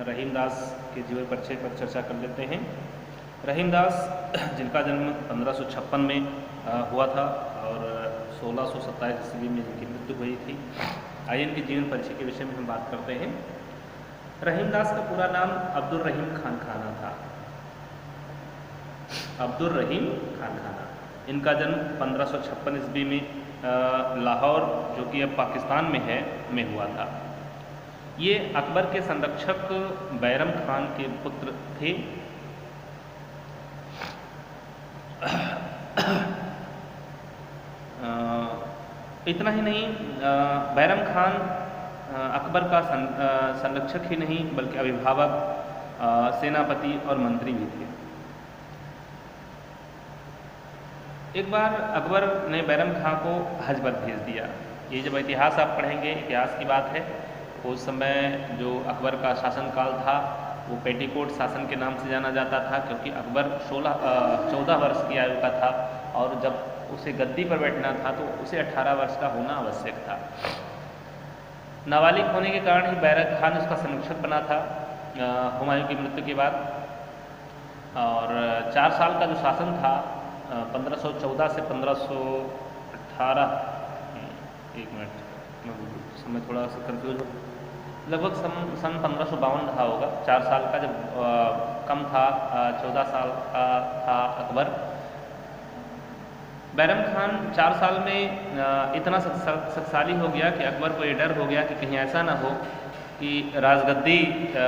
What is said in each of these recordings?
रहीमदास के जीवन परिचय पर चर्चा कर लेते हैं। रहीमदास जिनका जन्म 1556 में हुआ था और 1627 ईस्वी में जिनकी मृत्यु हुई थी। आइए इनके जीवन परिचय के विषय में हम बात करते हैं। रहीमदास का पूरा नाम अब्दुल रहीम खान खाना था। अब्दुल रहीम खान खाना। इनका जन्म 1556 ईस्वी में लाहौर, जो कि अब पाकिस्तान में है, में हुआ था। ये अकबर के संरक्षक बैरम खान के पुत्र थे। इतना ही नहीं, बैरम खान अकबर का संरक्षक ही नहीं बल्कि अभिभावक, सेनापति और मंत्री भी थे। एक बार अकबर ने बैरम खान को हज पर भेज दिया। ये जब इतिहास आप पढ़ेंगे, इतिहास की बात है, उस समय जो अकबर का शासनकाल था वो पेटीकोट शासन के नाम से जाना जाता था, क्योंकि अकबर 14 वर्ष की आयु का था और जब उसे गद्दी पर बैठना था तो उसे 18 वर्ष का होना आवश्यक था। नाबालिग होने के कारण ही बैरम खान उसका संरक्षक बना था हुमायूं की मृत्यु के बाद। और 4 साल का जो शासन था 1514 से 1518, एक मिनट समय थोड़ा सा कंफ्यूज हो, लगभग सन 1552 रहा होगा। 4 साल का जब कम था, 14 साल का था अकबर। बैरम खान 4 साल में इतना शक्तिशाली हो गया कि अकबर को ये डर हो गया कि कहीं ऐसा ना हो कि राजगद्दी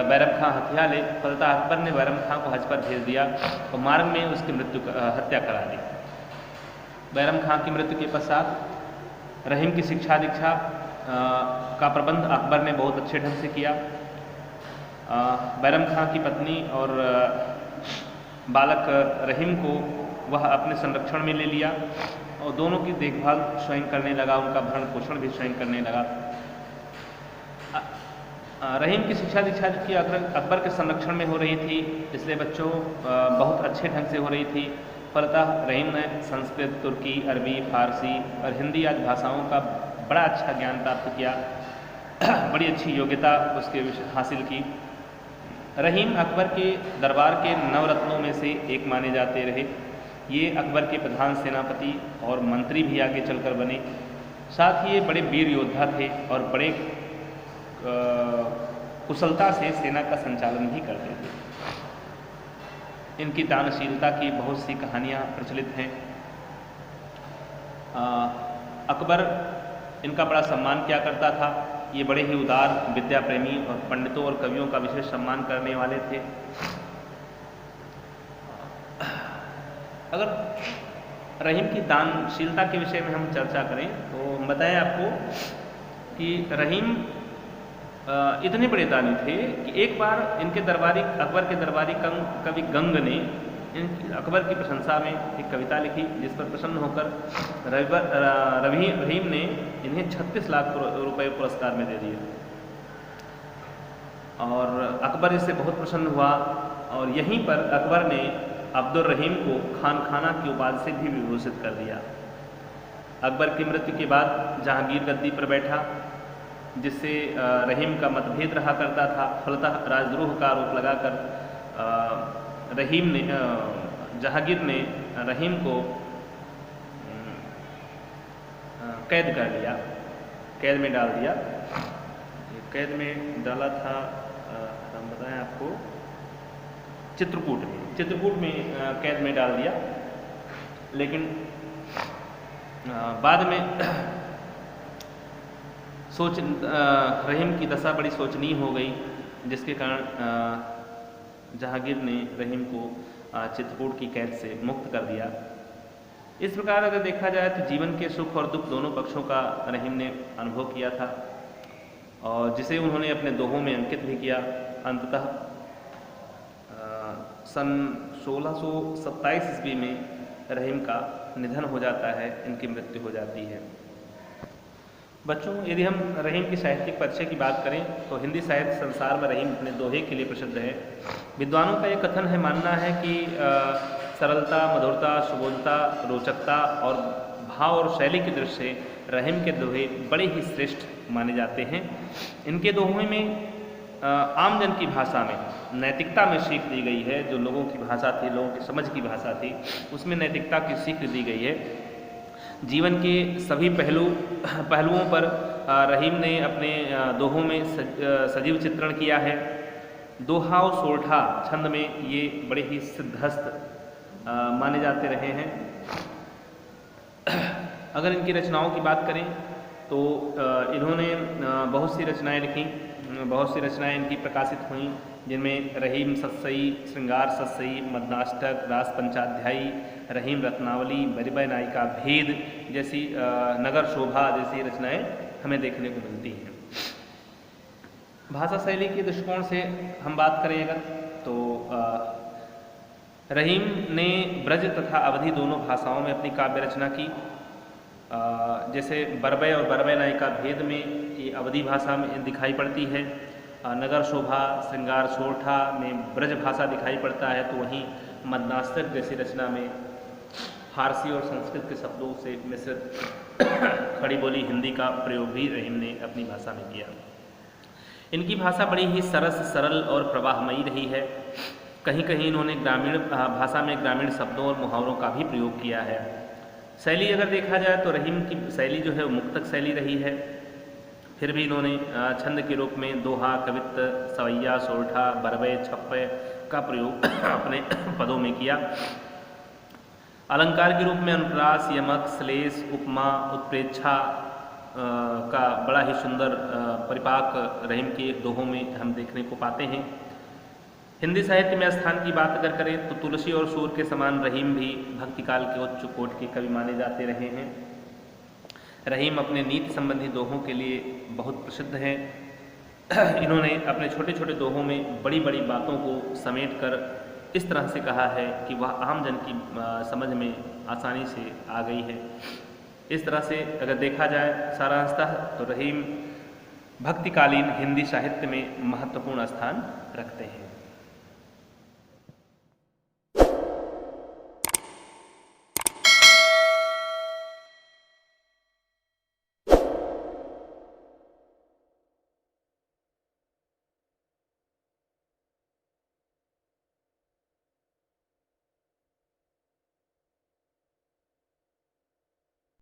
बैरम खान हत्या ले। फलतः अकबर ने बैरम खान को हज पर भेज दिया और मार्ग में उसकी हत्या करा दी। बैरम खान की मृत्यु के पश्चात रहीम की शिक्षा दीक्षा का प्रबंध अकबर ने बहुत अच्छे ढंग से किया। बैरम खान की पत्नी और बालक रहीम को वह अपने संरक्षण में ले लिया और दोनों की देखभाल स्वयं करने लगा, उनका भरण पोषण भी स्वयं करने लगा। रहीम की शिक्षा दीक्षा की अकबर के संरक्षण में हो रही थी, इसलिए बच्चों बहुत अच्छे ढंग से हो रही थी। फलतः रहीम ने संस्कृत, तुर्की, अरबी, फारसी और हिंदी आदि भाषाओं का बड़ा अच्छा ज्ञान प्राप्त किया। बड़ी अच्छी योग्यता उसके हासिल की। रहीम अकबर के दरबार के नवरत्नों में से एक माने जाते रहे। ये अकबर के प्रधान सेनापति और मंत्री भी आगे चलकर बने। साथ ही ये बड़े वीर योद्धा थे और बड़े कुशलता से सेना का संचालन भी करते थे। इनकी दानशीलता की बहुत सी कहानियाँ प्रचलित हैं। अकबर इनका बड़ा सम्मान किया करता था। ये बड़े ही उदार, विद्या प्रेमी और पंडितों और कवियों का विशेष सम्मान करने वाले थे। अगर रहीम की दानशीलता के विषय में हम चर्चा करें तो हम बताएं आपको कि रहीम इतने बड़े दानी थे कि एक बार इनके दरबारी, अकबर के दरबारी कवि गंग ने अकबर की प्रशंसा में एक कविता लिखी, जिस पर प्रसन्न होकर रहीम ने इन्हें 36 लाख रुपए पुरस्कार में दे दिए। और अकबर इससे बहुत प्रसन्न हुआ और यहीं पर अकबर ने अब्दुल रहीम को खान खाना की उपाधि से भी विभूषित कर दिया। अकबर की मृत्यु के बाद जहांगीर गद्दी पर बैठा, जिससे रहीम का मतभेद रहा करता था। फलतः राजद्रोह का आरोप लगाकर जहांगीर ने रहीम को कैद कर लिया, कैद में डाल दिया। कैद में डाला था, हम बताएं आपको, चित्रकूट में कैद में डाल दिया। लेकिन बाद में रहीम की दशा बड़ी शोचनीय हो गई, जिसके कारण जहांगीर ने रहीम को चित्रकूट की कैद से मुक्त कर दिया। इस प्रकार अगर देखा जाए तो जीवन के सुख और दुख दोनों पक्षों का रहीम ने अनुभव किया था और जिसे उन्होंने अपने दोहों में अंकित भी किया। अंततः सन 1627 ईस्वी में रहीम का निधन हो जाता है, इनकी मृत्यु हो जाती है। बच्चों, यदि हम रहीम की साहित्यिक परिचय की बात करें तो हिंदी साहित्य संसार में रहीम अपने दोहे के लिए प्रसिद्ध है। विद्वानों का ये कथन है, मानना है कि सरलता, मधुरता, सुबोधता, रोचकता और भाव और शैली की दृष्टि से रहीम के दोहे बड़े ही श्रेष्ठ माने जाते हैं। इनके दोहों में आम जन की भाषा में नैतिकता में सीख दी गई है। जो लोगों की भाषा थी, लोगों की समझ की भाषा थी, उसमें नैतिकता की सीख दी गई है। जीवन के सभी पहलुओं पर रहीम ने अपने दोहों में सजीव चित्रण किया है। दोहा और सोरठा छंद में ये बड़े ही सिद्धहस्त माने जाते रहे हैं। अगर इनकी रचनाओं की बात करें तो इन्होंने बहुत सी रचनाएं लिखी, बहुत सी रचनाएं इनकी प्रकाशित हुई, जिनमें रहीम सतसई, श्रृंगार सतसई, मदनाष्टक, रास पंचाध्यायी, रहीम रत्नावली, बरिबय नायिका भेद जैसी, नगर शोभा जैसी रचनाएं हमें देखने को मिलती हैं। भाषा शैली के दृष्टिकोण से हम बात करें अगर, तो रहीम ने ब्रज तथा अवधी दोनों भाषाओं में अपनी काव्य रचना की। जैसे बरबय और बरबय नायिका भेद में ये अवधी भाषा में दिखाई पड़ती है, नगर शोभा, श्रृंगार सोरठा में ब्रज भाषा दिखाई पड़ता है, तो वहीं मदनाष्टक जैसी रचना में फारसी और संस्कृत के शब्दों से मिश्रित खड़ी बोली हिंदी का प्रयोग भी रहीम ने अपनी भाषा में किया। इनकी भाषा बड़ी ही सरस, सरल और प्रवाहमयी रही है। कहीं कहीं इन्होंने ग्रामीण भाषा में ग्रामीण शब्दों और मुहावरों का भी प्रयोग किया है। शैली अगर देखा जाए तो रहीम की शैली जो है वो मुक्तक शैली रही है। फिर भी इन्होंने छंद के रूप में दोहा, कवित्त, सवैया, सोरठा, बरबय, छप्पय का प्रयोग अपने पदों में किया। अलंकार के रूप में अनुप्रास, यमक, श्लेष, उपमा, उत्प्रेक्षा का बड़ा ही सुंदर परिपाक रहीम के दोहों में हम देखने को पाते हैं। हिंदी साहित्य में स्थान की बात अगर करें तो तुलसी और सूर के समान रहीम भी भक्तिकाल के उच्च कोटि के कवि माने जाते रहे हैं। रहीम अपने नीति संबंधी दोहों के लिए बहुत प्रसिद्ध हैं। इन्होंने अपने छोटे छोटे दोहों में बड़ी बड़ी बातों को समेट कर इस तरह से कहा है कि वह आम जन की समझ में आसानी से आ गई है। इस तरह से अगर देखा जाए सारांशतः तो रहीम भक्तिकालीन हिंदी साहित्य में महत्वपूर्ण स्थान रखते हैं।